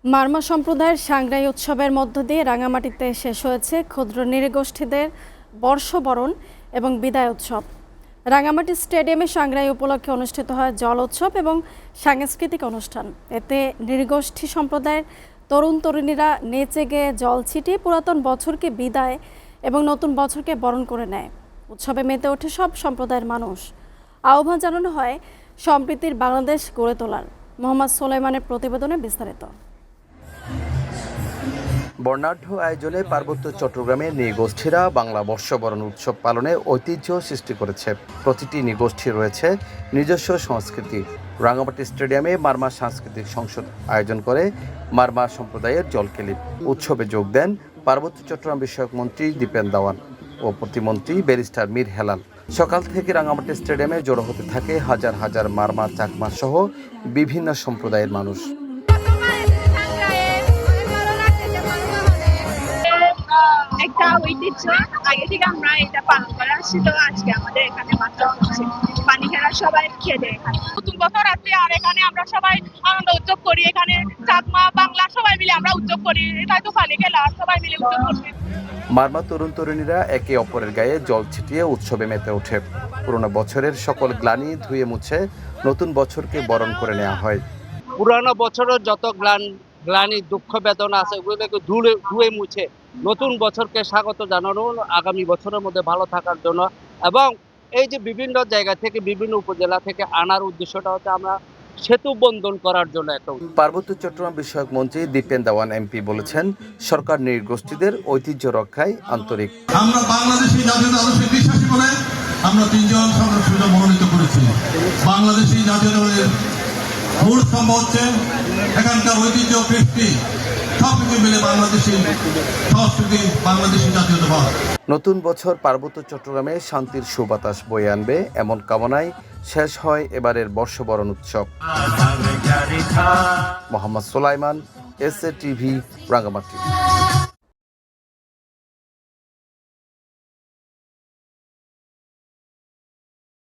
মারমা সম্প্রদায়ের সাংগ্রাই উৎসবের মধ্য দিয়ে রাঙামাটিতে শেষ হয়েছে ক্ষুদ্র নৃগোষ্ঠীদের বর্ষবরণ এবং বিদায় উৎসব। রাঙামাটি স্টেডিয়ামে সাংগ্রাই উপলক্ষে অনুষ্ঠিত হয় জল উৎসব এবং সাংস্কৃতিক অনুষ্ঠান। এতে নৃগোষ্ঠী সম্প্রদায়ের তরুণ তরুণীরা নেচে গেয়ে জল ছিটিয়ে পুরাতন বছরকে বিদায় এবং নতুন বছরকে বরণ করে নেয়। উৎসবে মেতে ওঠে সব সম্প্রদায়ের মানুষ। আহ্বান জানানো হয় সম্প্রীতির বাংলাদেশ গড়ে তোলার। মোহাম্মদ সোলাইমানের প্রতিবেদনে বিস্তারিত। বর্ণাঢ্য আয়োজনে পার্বত্য চট্টগ্রামের নৃগোষ্ঠীরা বাংলা বর্ষবরণ উৎসব পালনে ঐতিহ্য সৃষ্টি করেছে। প্রতিটি নৃগোষ্ঠীর রয়েছে নিজস্ব সংস্কৃতি। রাঙামাটি স্টেডিয়ামে মারমা সাংস্কৃতিক সংসদ আয়োজন করে মারমা সম্প্রদায়ের জলকেলি। উৎসবে যোগ দেন পার্বত্য চট্টগ্রাম বিষয়ক মন্ত্রী দীপেন দাওয়ান ও প্রতিমন্ত্রী ব্যারিস্টার মীর হেলাল। সকাল থেকে রাঙামাটি স্টেডিয়ামে জড়ো হতে থাকে হাজার হাজার মারমা, চাকমা সহ বিভিন্ন সম্প্রদায়ের মানুষ। একটা ঐতিহ্য, আগে থেকে আমরা এটা পালন করে আসছি। তো আজকে আমাদের এখানে মাত্র হচ্ছে পানি খেলা, সবাই খেলে এখানে নতুন বছর আসছে আর এখানে আমরা সবাই আনন্দ উৎসব করি। এখানে চাকমা, বাংলা সবাই মিলে আমরা উৎসব করি। এটাই তো পানি খেলা, সবাই মিলে উৎসব করছি। মারমা তরুণ তরুণীরা একে অপরের গায়ে জল ছিটিয়ে উৎসবে মেতে ওঠে। পুরোনো বছরের সকল গ্লানি ধুয়ে মুছে নতুন বছরকে বরণ করে নেওয়া হয়। পুরানো বছরের যত গ্লানি, দুঃখ, বেদনা আছে ওগুলোকে ধুয়ে মুছে নতুন বছরকে স্বাগত জানানো, আগামী বছরের মধ্যে ভালো থাকার জন্য। এবং এই যে বিভিন্ন জায়গা থেকে, বিভিন্ন উপজেলা থেকে আনার উদ্দেশ্যটা হচ্ছে আমরা সেতু বন্ধন করার জন্য একটা। পার্বত্য চট্টগ্রাম বিষয়ক মন্ত্রী দীপেন দাওয়ান এমপি বলেছেন, সরকার নৃগোষ্ঠীদের ঐতিহ্য রক্ষায় আন্তরিক। আমরা বাংলাদেশি জাতীয় আদর্শে বিশ্বাসী বলে আমরা 3 জন সদস্য মনোনীত করেছি। বাংলাদেশি জাতীয় দলের মূল স্তম্ভ হচ্ছে এখানকার ঐতিহ্য, কৃষ্টি সবকিছু মিলে বাংলাদেশি সংস্কৃতি, বাংলাদেশি জাতীয়তাবাদ। নতুন বছর পার্বত্য চট্টগ্রামে শান্তির সুবাতাস বয়ে আনবে এমন কামনায় শেষ হয় এবারের বর্ষবরণ উৎসব। মোহাম্মদ সোলাইমান, এসএ টিভি, রাঙামাটি।